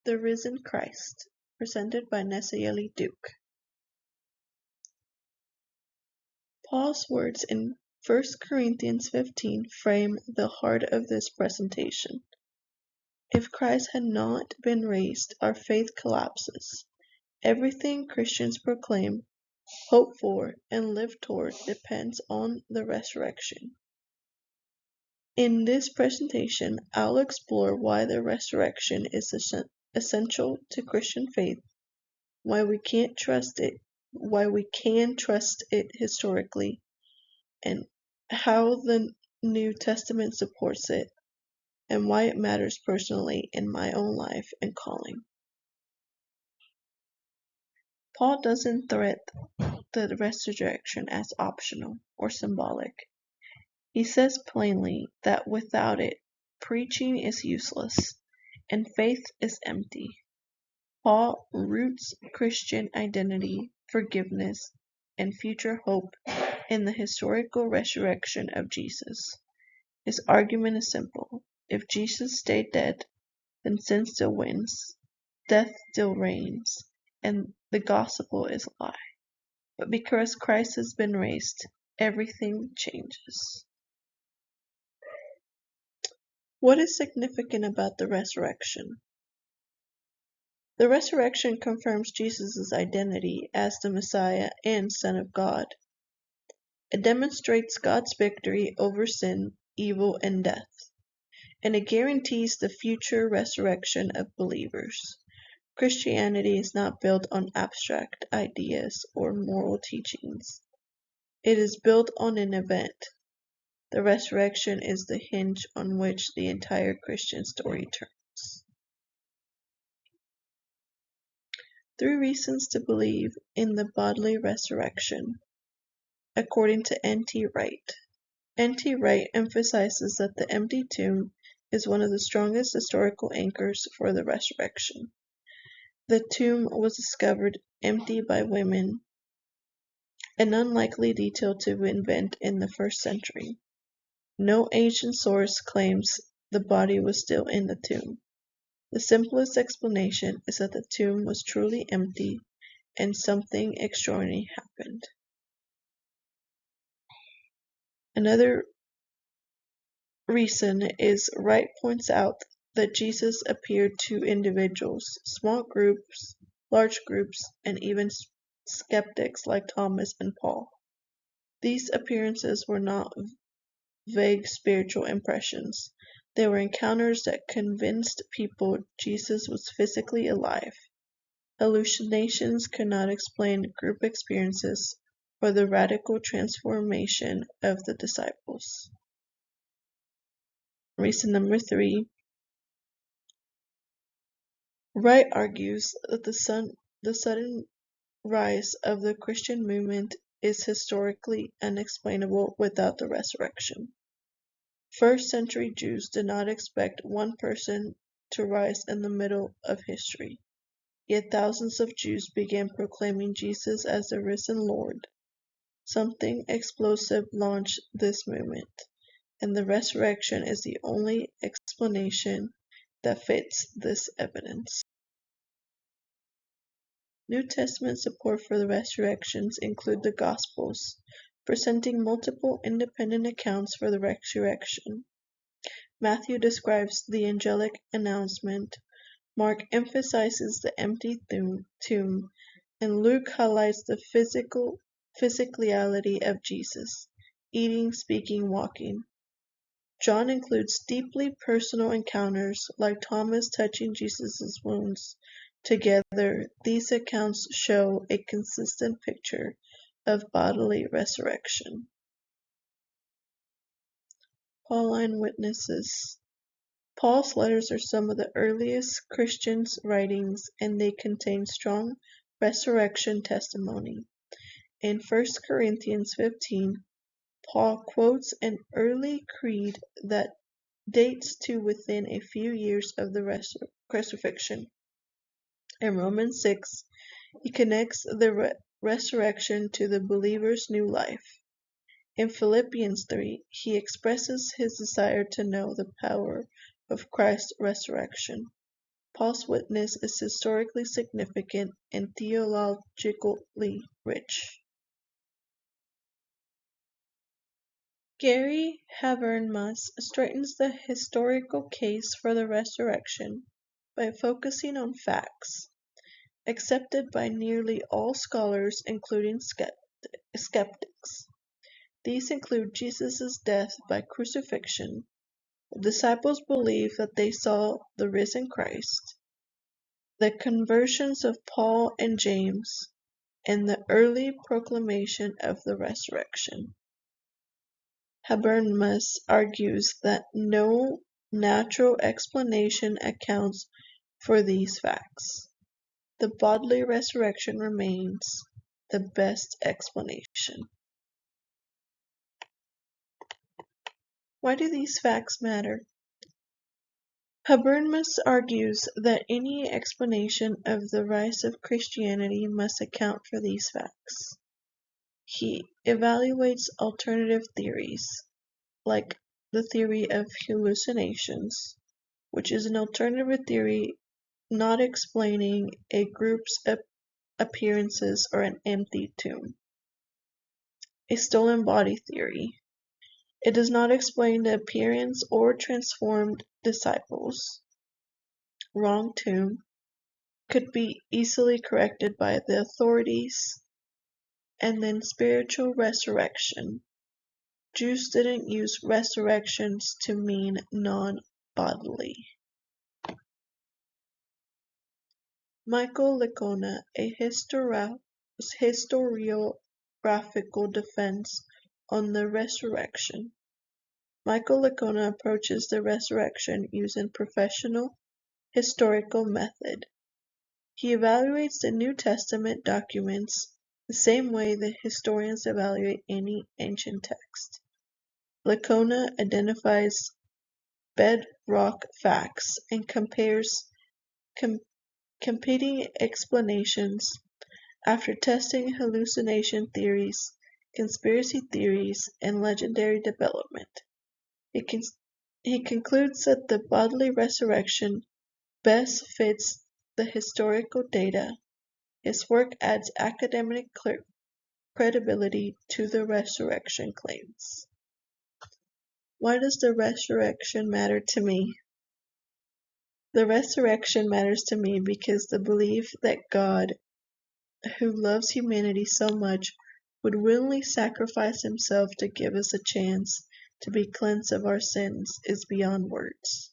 The Risen Christ, presented by Nessayeli Duke. Paul's words in 1 Corinthians 15 frame the heart of this presentation. If Christ had not been raised, our faith collapses. Everything Christians proclaim, hope for, and live toward depends on the resurrection. In this presentation, I'll explore why the resurrection is essential to Christian faith, why we can trust it historically, and how the New Testament supports it, and why it matters personally in my own life and calling. Paul doesn't threat the resurrection as optional or symbolic. He says plainly that without it, preaching is useless and faith is empty. Paul roots Christian identity, forgiveness, and future hope in the historical resurrection of Jesus. His argument is simple. If Jesus stayed dead, then sin still wins, death still reigns, and the gospel is a lie. But because Christ has been raised, everything changes. What is significant about the resurrection? The resurrection confirms Jesus' identity as the Messiah and Son of God. It demonstrates God's victory over sin, evil, and death, and it guarantees the future resurrection of believers. Christianity is not built on abstract ideas or moral teachings. It is built on an event. The resurrection is the hinge on which the entire Christian story turns. 3 reasons to believe in the bodily resurrection, according to N.T. Wright. N.T. Wright emphasizes that the empty tomb is one of the strongest historical anchors for the resurrection. The tomb was discovered empty by women, an unlikely detail to invent in the 1st century. No ancient source claims the body was still in the tomb. The simplest explanation is that the tomb was truly empty and something extraordinary happened. Another reason is Wright points out that Jesus appeared to individuals, small groups, large groups, and even skeptics like Thomas and Paul. These appearances were not vague spiritual impressions. They were encounters that convinced people Jesus was physically alive. Hallucinations could not explain group experiences or the radical transformation of the disciples. Reason number 3. Wright argues that the sudden rise of the Christian movement is historically unexplainable without the resurrection. 1st century Jews did not expect one person to rise in the middle of history. Yet thousands of Jews began proclaiming Jesus as the risen Lord. Something explosive launched this movement, and the resurrection is the only explanation that fits this evidence. New Testament support for the resurrections include the Gospels, presenting multiple independent accounts for the resurrection. Matthew describes the angelic announcement, Mark emphasizes the empty tomb, and Luke highlights the physicality of Jesus, eating, speaking, walking. John includes deeply personal encounters, like Thomas touching Jesus' wounds. Together, these accounts show a consistent picture of bodily resurrection. Pauline witnesses. Paul's letters are some of the earliest Christians' writings, and they contain strong resurrection testimony. In 1 Corinthians 15, Paul quotes an early creed that dates to within a few years of the crucifixion. In Romans 6, he connects the resurrection to the believer's new life. In Philippians 3, he expresses his desire to know the power of Christ's resurrection. Paul's witness is historically significant and theologically rich. Gary Habermas straightens the historical case for the resurrection by focusing on facts, accepted by nearly all scholars including skeptics. These include Jesus' death by crucifixion. The disciples believed that they saw the risen Christ, the conversions of Paul and James, and the early proclamation of the resurrection. Habermas argues that no natural explanation accounts for these facts. The bodily resurrection remains the best explanation. Why do these facts matter? Habermas argues that any explanation of the rise of Christianity must account for these facts. He evaluates alternative theories, like the theory of hallucinations, which is an alternative theory not explaining a group's appearances or an empty tomb. A stolen body theory. It does not explain the appearance or transformed disciples. Wrong tomb. Could be easily corrected by the authorities. And then spiritual resurrection. Jews didn't use resurrections to mean non-bodily. Michael Licona, a historiographical defense on the resurrection. Michael Licona approaches the resurrection using professional historical method. He evaluates the New Testament documents the same way that historians evaluate any ancient text. Licona identifies bedrock facts and compares competing explanations after testing hallucination theories, conspiracy theories, and legendary development. He concludes that the bodily resurrection best fits the historical data. His work adds academic credibility to the resurrection claims. Why does the resurrection matter to me? The resurrection matters to me because the belief that God, who loves humanity so much, would willingly sacrifice himself to give us a chance to be cleansed of our sins is beyond words.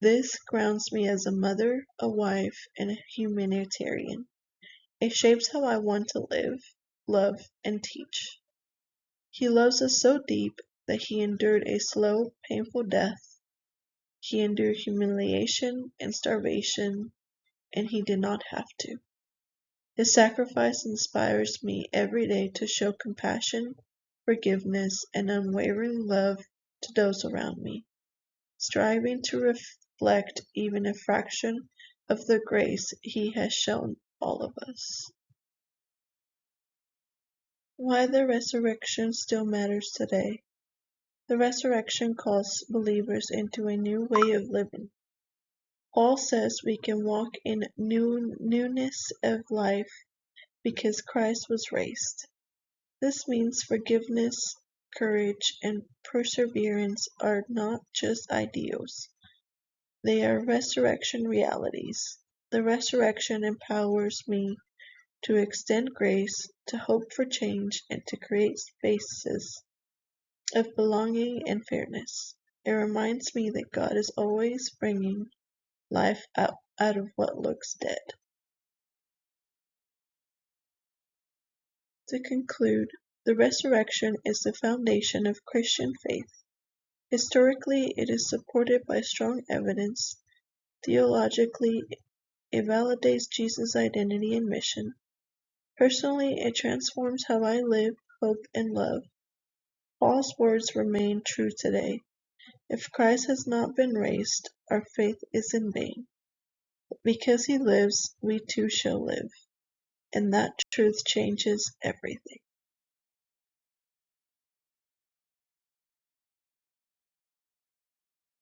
This grounds me as a mother, a wife, and a humanitarian. It shapes how I want to live, love, and teach. He loves us so deep that he endured a slow, painful death. He endured humiliation and starvation, and he did not have to. His sacrifice inspires me every day to show compassion, forgiveness, and unwavering love to those around me, striving to reflect even a fraction of the grace he has shown all of us. Why the resurrection still matters today. The resurrection calls believers into a new way of living. Paul says we can walk in newness of life because Christ was raised. This means forgiveness, courage, and perseverance are not just ideals. They are resurrection realities. The resurrection empowers me to extend grace, to hope for change, and to create spaces of belonging and fairness. It reminds me that God is always bringing life out of what looks dead. To conclude, the resurrection is the foundation of Christian faith. Historically, it is supported by strong evidence. Theologically, it validates Jesus' identity and mission. Personally, it transforms how I live, hope, and love. Paul's words remain true today. If Christ has not been raised, our faith is in vain. Because he lives, we too shall live. And that truth changes everything.